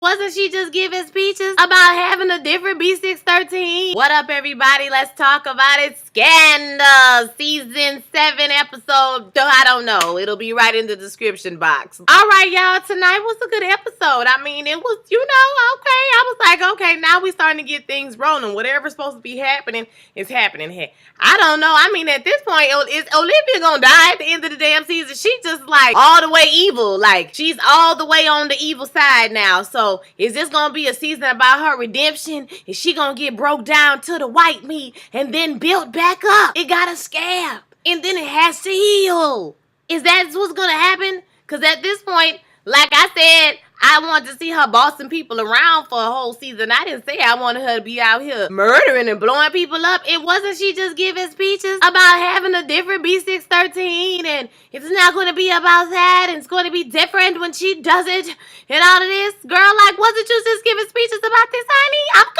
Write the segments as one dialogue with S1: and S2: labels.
S1: Wasn't she just giving speeches about having a different B613? What up, everybody? Let's talk about it. Scandal, season 7 episode. I don't know. It'll be right in the description box. All right, y'all. Tonight was a good episode. I mean, it was, okay. I was like, okay, now we starting to get things rolling. Whatever's supposed to be happening is happening. Hey, I don't know. I mean, at this point, is Olivia gonna die at the end of the damn season? She just like all the way evil. Like, she's all the way on the evil side now. So is this gonna be a season about her redemption? Is she gonna get broke down to the white meat and then built back up? It got a scab and then it has to heal. Is that what's gonna happen? Because at this point, like I said, I wanted to see her bossing people around for a whole season. I didn't say I wanted her to be out here murdering and blowing people up. It wasn't she just giving speeches about having a different B613 and it's not going to be about that and it's going to be different when she does it and all of this. Girl, like, wasn't you just giving speeches about this, honey? I'm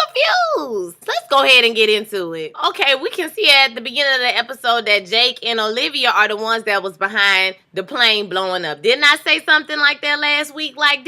S1: confused. Let's go ahead and get into it. Okay, we can see at the beginning of the episode that Jake and Olivia are the ones that was behind the plane blowing up. Didn't I say something like that last week? Like,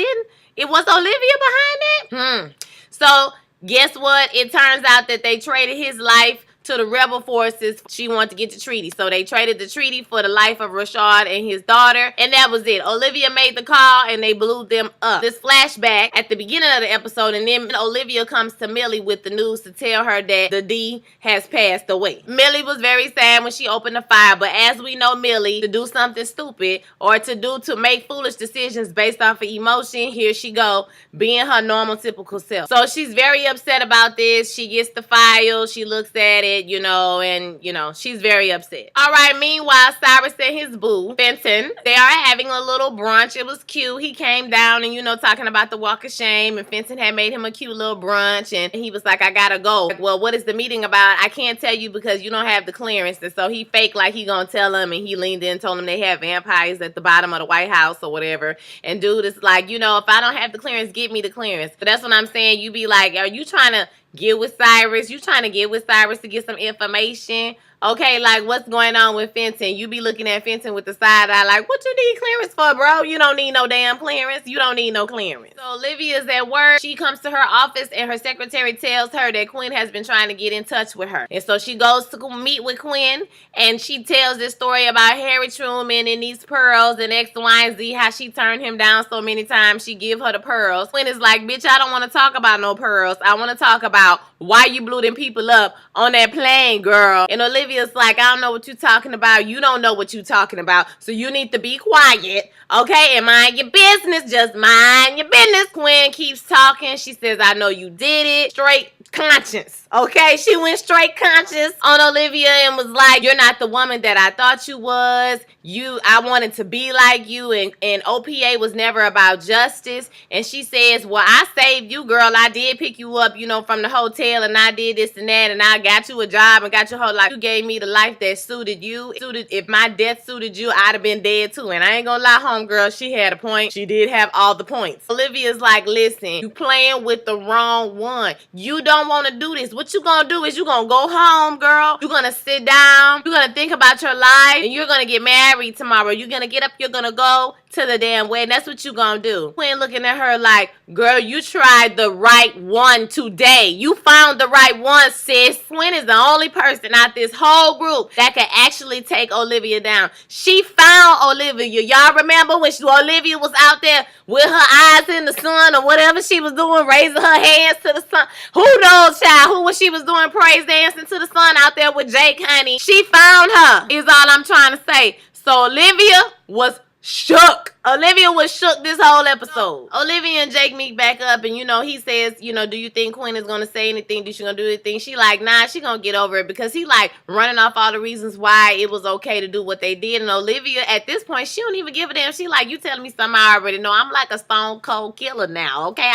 S1: it was Olivia behind it? So, guess what? It turns out that they traded his life to the rebel forces. She wanted to get the treaty. So they traded the treaty for the life of Rashad and his daughter. And that was it. Olivia made the call and they blew them up. This flashback at the beginning of the episode, and then Olivia comes to Millie with the news to tell her that the D has passed away. Millie was very sad when she opened the fire, but as we know Millie, to do something stupid or to make foolish decisions based off of emotion, here she go, being her normal typical self. So she's very upset about this. She gets the file, she looks at it, she's very upset. All right, meanwhile, Cyrus and his boo, Fenton, they are having a little brunch. It was cute. He came down and, talking about the walk of shame, and Fenton had made him a cute little brunch, and he was like, I gotta go. Like, well, what is the meeting about? I can't tell you because you don't have the clearance. And so he faked like he gonna tell him, and he leaned in and told him they have vampires at the bottom of the White House or whatever. And dude is like, if I don't have the clearance, give me the clearance. So that's what I'm saying. You be like, are you trying to get with Cyrus? You trying to get with Cyrus to get some information? Okay, like, what's going on with Fenton? You be looking at Fenton with the side eye like, what you need clearance for, bro? You don't need no damn clearance. You don't need no clearance. So Olivia's at work. She comes to her office and her secretary tells her that Quinn has been trying to get in touch with her. And so she goes to meet with Quinn and she tells this story about Harry Truman and these pearls and X, Y, and Z, how she turned him down so many times. She give her the pearls. Quinn is like, bitch, I don't want to talk about no pearls. I want to talk about why you blew them people up on that plane, girl. And Olivia's like, I don't know what you're talking about. You don't know what you're talking about. So you need to be quiet, okay? And mind your business. Just mind your business. Quinn keeps talking. She says, I know you did it. Straight conscience, okay? She went straight conscious on Olivia and was like, you're not the woman that I thought you was. I wanted to be like you, and OPA was never about justice. And she says, well, I saved you, girl. I did pick you up, from the hotel, and I did this and that, and I got you a job and got your whole life. You gave me the life that suited you. If my death suited you, I'd have been dead too. And I ain't gonna lie, homegirl, she had a point. She did have all the points. Olivia's like, listen, you playing with the wrong one. You don't want to do this. What you gonna do is you gonna go home, girl. You're gonna sit down. You're gonna think about your life, and you're gonna get married tomorrow. You're gonna get up. You're gonna go to the damn wedding. That's what you gonna do. Quinn looking at her like, girl, you tried the right one today. You found the right one, sis. Quinn is the only person out this whole group that could actually take Olivia down. She found Olivia. Y'all remember when Olivia was out there with her eyes in the sun or whatever she was doing, raising her hands to the sun? Who knows, child? Who was she was doing praise dancing to the sun out there with Jake, honey? She found her, is all I'm trying to say. So Olivia was shook. Olivia was shook this whole episode. Olivia and Jake meet back up and, he says, do you think Quinn is going to say anything? Do she going to do anything? She like, nah, she going to get over it because he like running off all the reasons why it was okay to do what they did. And Olivia, at this point, she don't even give a damn. She like, you telling me something I already know. I'm like a stone cold killer now, okay?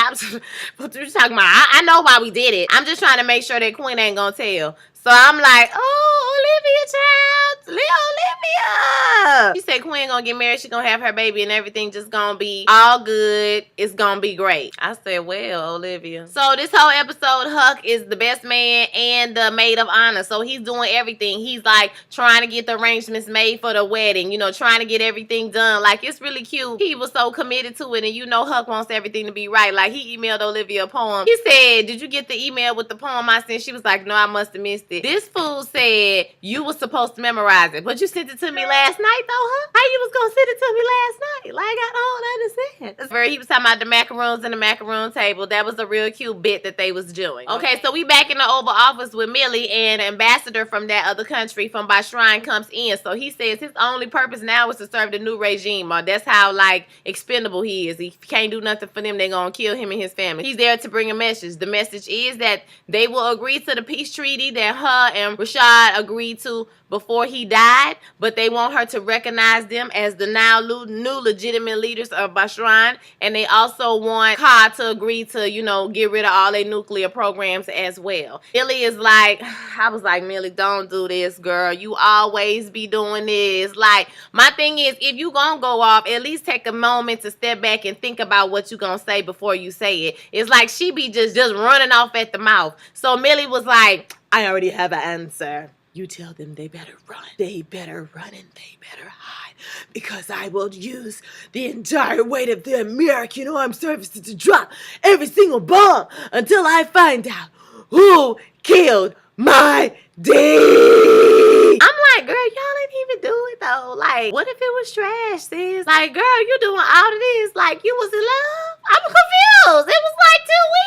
S1: What you talking about? I know why we did it. I'm just trying to make sure that Quinn ain't going to tell. So I'm like, oh, Olivia, child, Olivia. She said Quinn gonna get married. She gonna have her baby and everything just gonna be all good. It's gonna be great. I said, well, Olivia. So this whole episode, Huck is the best man and the maid of honor. So he's doing everything. He's like trying to get the arrangements made for the wedding, you know, trying to get everything done. Like, it's really cute. He was so committed to it, and you know Huck wants everything to be right. Like, he emailed Olivia a poem. He said, did you get the email with the poem I sent? She was like, no, I must have missed it. This fool said you were supposed to memorize it, but you sent it to me last night though, huh? How you was gonna send it to me last night? Like, I don't understand. That's where he was talking about the macaroons and the macaroon table. That was a real cute bit that they was doing. Okay, so we back in the Oval Office with Millie, and an ambassador from that other country, from Bashrine, comes in. So he says his only purpose now is to serve the new regime. Or that's how, like, expendable he is. He can't do nothing for them. They're gonna kill him and his family. He's there to bring a message. The message is that they will agree to the peace treaty that her and Rashad agreed to before he died, but they want her to recognize them as the now new legitimate leaders of Bashrine, and they also want Ka to agree to, you know, get rid of all their nuclear programs as well. Millie is like, I was like, Millie, don't do this, girl. You always be doing this. Like, my thing is, if you gonna go off, at least take a moment to step back and think about what you gonna say before you say it. It's like she be just running off at the mouth. So Millie was like, I already have an answer. You tell them they better run. They better run and they better hide, because I will use the entire weight of the American armed services to drop every single bomb until I find out who killed my D. I'm like, girl, y'all ain't even do it though. Like, what if it was trash, sis? Like, girl, you doing all of this like you was in love? I'm confused. It was like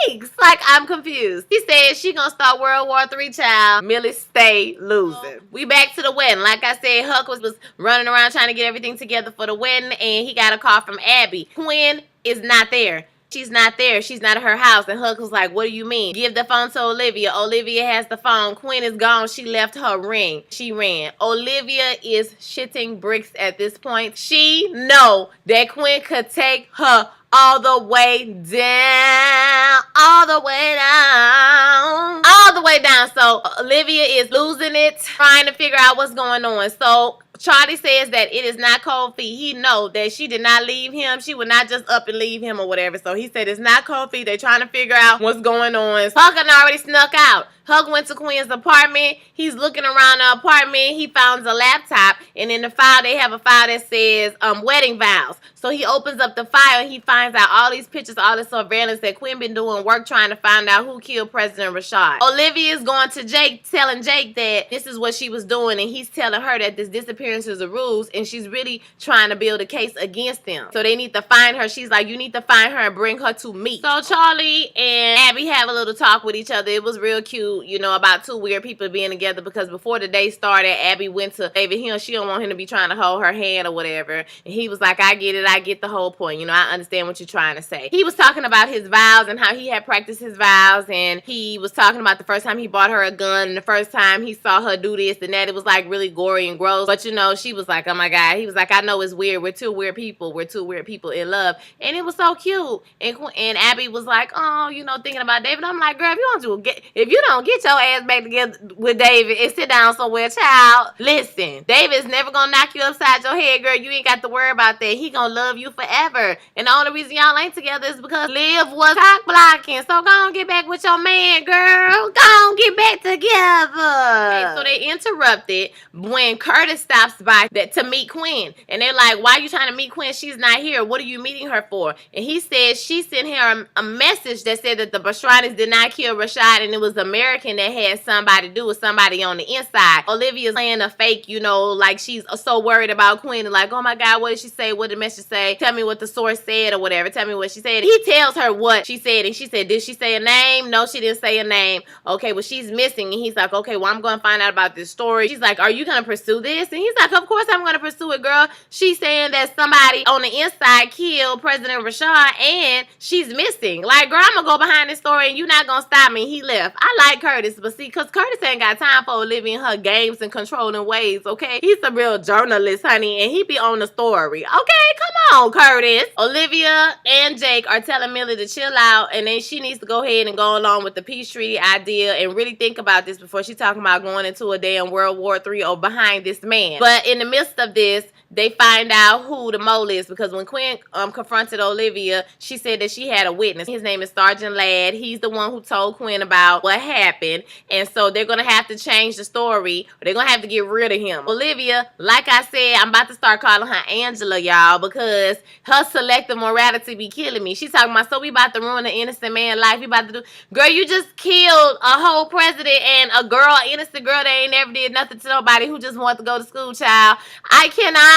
S1: 2 weeks. Like, I'm confused. He said she gonna start World War III, child. Millie stay losing. We back to the wedding. Like I said, Huck was running around trying to get everything together for the wedding, and he got a call from Abby. Quinn is not there. She's not there. She's not at her house. And Huck was like, what do you mean? Give the phone to Olivia. Olivia has the phone. Quinn is gone. She left her ring. She ran. Olivia is shitting bricks at this point. She know that Quinn could take her all the way down. All the way down. All the way down. So Olivia is losing it, trying to figure out what's going on. So Charlie says that it is not cold feet. He know that she did not leave him. She would not just up and leave him or whatever. So he said it's not cold feet. They're trying to figure out what's going on. Huck had already snuck out. Huck went to Quinn's apartment. He's looking around the apartment. He found a laptop. And in the file, they have a file that says wedding vows. So he opens up the file and he finds out all these pictures, all this surveillance that Quinn been doing work trying to find out who killed President Rashad. Olivia is going to Jake, telling Jake that this is what she was doing. And he's telling her that this disappearance is a ruse. And she's really trying to build a case against them. So they need to find her. She's like, you need to find her and bring her to me. So Charlie and Abby have a little talk with each other. It was real cute. You know, about two weird people being together, because before the day started, Abby went to David Hill. She don't want him to be trying to hold her hand or whatever. And he was like, I get it. I get the whole point. You know, I understand what you're trying to say. He was talking about his vows and how he had practiced his vows. And he was talking about the first time he bought her a gun and the first time he saw her do this and that. It was like really gory and gross. But, you know, she was like, oh my God. He was like, I know it's weird. We're two weird people. We're two weird people in love. And it was so cute. And Abby was like, oh, you know, thinking about David. I'm like, girl, if you don't get your ass back together with David and sit down somewhere, child, listen, David's never gonna knock you upside your head, girl. You ain't got to worry about that. He gonna love you forever. And the only reason y'all ain't together is because Liv was cock blocking. So go on, get back with your man, girl. Go on, get back together. Okay, so they interrupted when Curtis stops by to meet Quinn. And they're like, why are you trying to meet Quinn? She's not here. What are you meeting her for? And he said she sent her a message that said that the Bashranis did not kill Rashad, and it was American that had somebody do with somebody on the inside. Olivia's playing a fake, you know, like she's so worried about Quinn and like, oh my God, what did she say? What did the message say? Tell me what the source said or whatever. Tell me what she said. He tells her what she said, and she said, did she say a name? No, she didn't say a name. Okay, well, she's missing. And he's like, okay, well, I'm going to find out about this story. She's like, are you going to pursue this? And he's He's like, of course I'm going to pursue it, girl. She's saying that somebody on the inside killed President Rashad and she's missing. Like, girl, I'm going to go behind this story and you're not going to stop me. He left. I like Curtis, but see, because Curtis ain't got time for Olivia and her games and controlling ways, okay? He's a real journalist, honey, and he be on the story. Okay, come on, Curtis. Olivia and Jake are telling Millie to chill out, and then she needs to go ahead and go along with the peace treaty idea and really think about this before she's talking about going into a damn World War III or behind this man. But in the midst of this, they find out who the mole is, because when Quinn confronted Olivia, she said that she had a witness. His name is Sergeant Ladd. He's the one who told Quinn about what happened, and so they're going to have to change the story, or they're going to have to get rid of him. Olivia, like I said, I'm about to start calling her Angela, y'all, because her selective morality be killing me. She's talking about, so we about to ruin an innocent man's life. We about to do, girl, you just killed a whole president and a girl, innocent girl that ain't never did nothing to nobody, who just wanted to go to school, child. I cannot.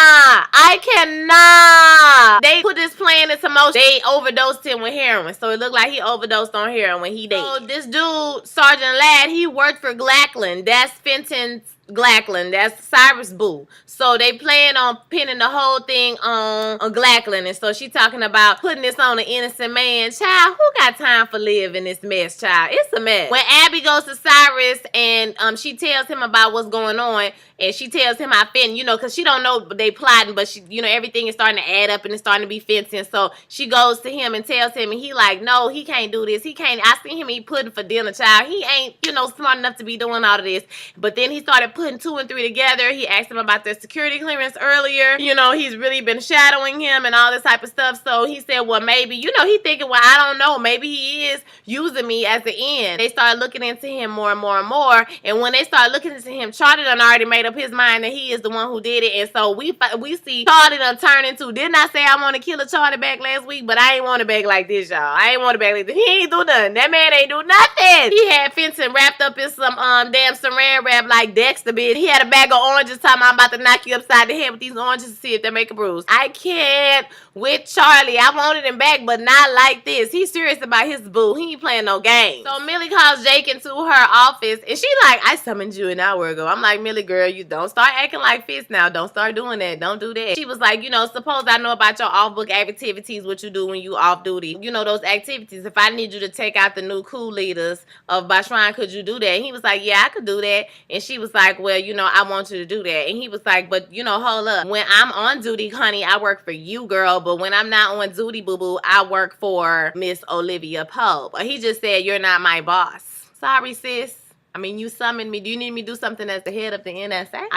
S1: They put this plan into motion. They overdosed him with heroin, so it looked like he overdosed on heroin when he died. So this dude, Sergeant Ladd, he worked for Glackland. That's Fenton's Glackland. That's Cyrus' boo. So they plan on pinning the whole thing on Glackland. And so she talking about putting this on an innocent man. Child, who got time for living this mess, child? It's a mess. When Abby goes to Cyrus and she tells him about what's going on, and she tells him how Fenton, you know, because she don't know they plotting, but she, you know, everything is starting to add up and it's starting to be Fenton. So she goes to him and tells him, and he like, no, he can't do this. He can't. I seen him eat pudding for dinner, child. He ain't, you know, smart enough to be doing all of this. But then he started putting 2 and 3 together. He asked him about their security clearance earlier. You know, he's really been shadowing him and all this type of stuff. So he said, well, maybe, you know, he thinking, well, I don't know. Maybe he is using me as the end. They started looking into him more and more and more. And when they started looking into him, Charlie done already made up his mind that he is the one who did it. And so we see Charlie done turn into, didn't I say I want to kill a Charlie back last week? But I ain't want it back like this, y'all. I ain't want it back like this. He ain't do nothing. That man ain't do nothing. He had Fenton wrapped up in some damn saran wrap like Dexter bit. He had a bag of oranges talking about, I'm about to knock you upside the head with these oranges to see if they make a bruise. I can't with Charlie. I wanted him back, but not like this. He's serious about his boo. He ain't playing no games. So Millie calls Jake into her office, and she like, I summoned you an hour ago. I'm like, Millie, girl, you don't start acting like Fitz now. Don't start doing that. Don't do that. She was like, you know, suppose I know about your off-book activities, what you do when you off duty. You know, those activities. If I need you to take out the new coup leaders of Bashran, could you do that? And he was like, yeah, I could do that. And she was like, well, you know, I want you to do that. And he was like, but, you know, hold up. When I'm on duty, honey, I work for you, girl. But when I'm not on duty, boo-boo, I work for Miss Olivia Pope. But he just said, you're not my boss. Sorry, sis. I mean, you summoned me. Do you need me to do something as the head of the NSA?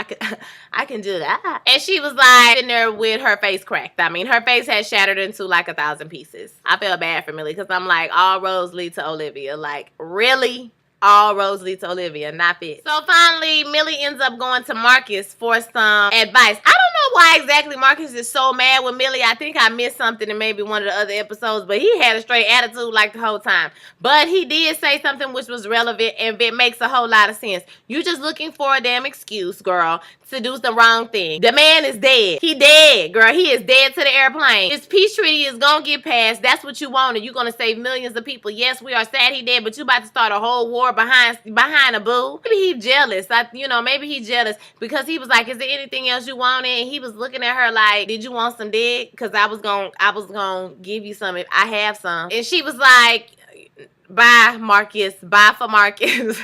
S1: I can do that. And she was like sitting there with her face cracked. I mean, her face had shattered into like 1,000 pieces. I felt bad for Millie because I'm like, all roads lead to Olivia. Like, really? All roads lead to Olivia, not Fitz. So finally, Millie ends up going to Marcus for some advice. I don't know why exactly Marcus is so mad with Millie. I think I missed something in maybe one of the other episodes, but he had a straight attitude like the whole time. But he did say something which was relevant, and it makes a whole lot of sense. You just looking for a damn excuse, girl, to do the wrong thing. The man is dead. He dead, girl. He is dead to the airplane. This peace treaty is gonna get passed. That's what you wanted. You're gonna save millions of people. Yes, we are sad he dead, but you about to start a whole war behind a boo. Maybe he's jealous. You know, maybe he's jealous because he was like, is there anything else you wanted? And he was looking at her like, did you want some dick? Because I was gonna give you some if I have some. And she was like, bye, Marcus. Bye for Marcus.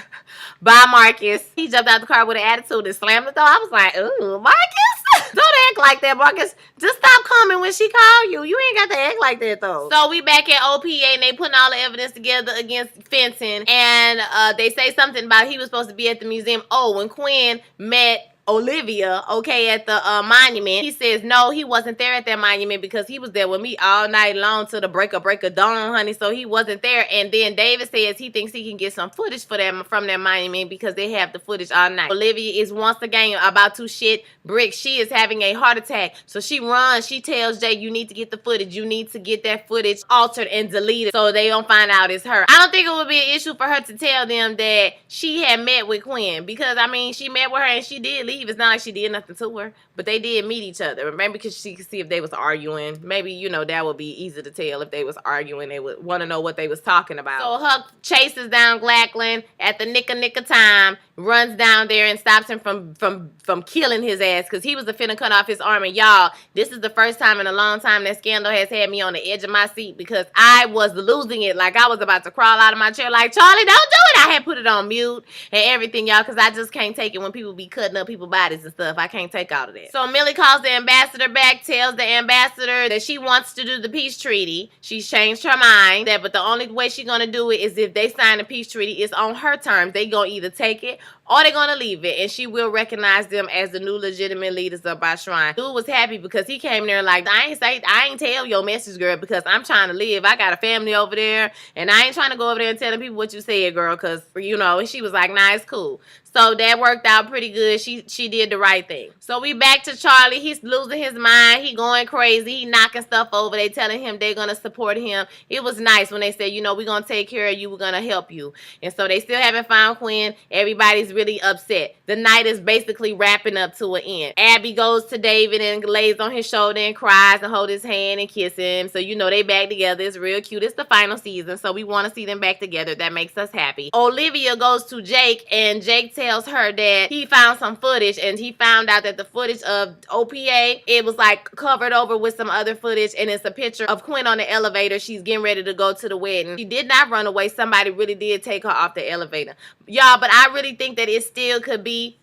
S1: Bye, Marcus. He jumped out the car with an attitude and slammed the door. I was like, ooh, Marcus. Don't act like that, Marcus. Just stop coming when she call you. You ain't got to act like that, though. So we back at OPA, and they putting all the evidence together against Fenton. And they say something about he was supposed to be at the museum. Oh, when Quinn met Olivia, okay, at the monument, he says no, he wasn't there at that monument because he was there with me all night long till the break of dawn, honey. So he wasn't there. And then David says he thinks he can get some footage for them from that monument because they have the footage all night. Olivia is once again about to shit bricks. She is having a heart attack, so she runs. She tells Jay, you need to get the footage. You need to get that footage altered and deleted so they don't find out it's her. I don't think it would be an issue for her to tell them that she had met with Quinn because, I mean, she met with her and she did leave leave. It's not like she did nothing to her, but they did meet each other. Maybe because she could see if they was arguing. Maybe, you know, that would be easy to tell if they was arguing. They would want to know what they was talking about. So Huck chases down Glackland at the nick of time, runs down there and stops him from killing his ass, because he was finna cut off his arm. And y'all, this is the first time in a long time that Scandal has had me on the edge of my seat, because I was losing it. Like, I was about to crawl out of my chair like, Charlie, don't do it. I had put it on mute and everything, y'all, because I just can't take it when people be cutting up people's bodies and stuff. I can't take all of that. So Millie calls the ambassador back, tells the ambassador that she wants to do the peace treaty. She's changed her mind, but the only way she's gonna do it is if they sign the peace treaty. It's on her terms. They gonna either take it or they're gonna leave it, and she will recognize them as the new legitimate leaders of our shrine. Dude was happy because he came there like, I ain't tell your message, girl, because I'm trying to live. I got a family over there, and I ain't trying to go over there and telling people what you said, girl, because, you know. And she was like, nah, it's cool. So that worked out pretty good. She did the right thing. So we back to Charlie. He's losing his mind. He going crazy. He knocking stuff over. They telling him they're going to support him. It was nice when they said, you know, we're going to take care of you. We're going to help you. And so they still haven't found Quinn. Everybody's really upset. The night is basically wrapping up to an end. Abby goes to David and lays on his shoulder and cries and hold his hand and kiss him. So, you know, they back together. It's real cute. It's the final season, so we want to see them back together. That makes us happy. Olivia goes to Jake, and Jake tells her that he found some footage, and he found out that the footage of OPA, it was like covered over with some other footage, and it's a picture of Quinn on the elevator. She's getting ready to go to the wedding. She did not run away. Somebody really did take her off the elevator, y'all. But I really think that it still could be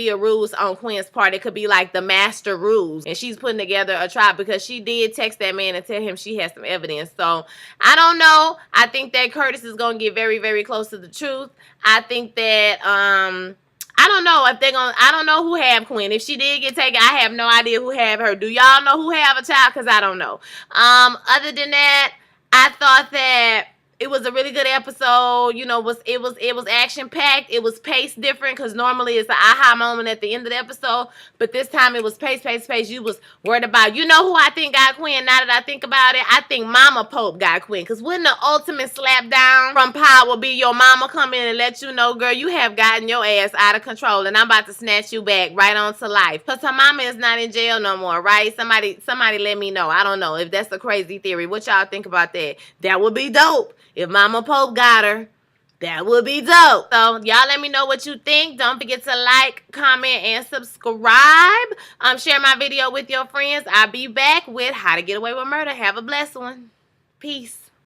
S1: a ruse on Quinn's part. It could be like the master ruse, and she's putting together a trial, because she did text that man and tell him she has some evidence. So I don't know. I think that Curtis is gonna get very, very close to the truth. I think that I don't know if they're gonna, I don't know who have Quinn. If she did get taken, I have no idea who have her. Do y'all know who have a child? Because I don't know. Other than that, I thought that it was a really good episode. You know, it was action packed. It was paced different, because normally it's an aha moment at the end of the episode, but this time it was pace. You was worried about. You know who I think got Quinn? Now that I think about it, I think Mama Pope got Quinn. Because wouldn't the ultimate slap down from power be your mama come in and let you know, girl, you have gotten your ass out of control, and I'm about to snatch you back right on to life? Because her mama is not in jail no more, right? Somebody let me know. I don't know if that's a crazy theory. What y'all think about that? That would be dope. If Mama Pope got her, that would be dope. So y'all let me know what you think. Don't forget to like, comment, and subscribe. Share my video with your friends. I'll be back with How to Get Away with Murder. Have a blessed one. Peace.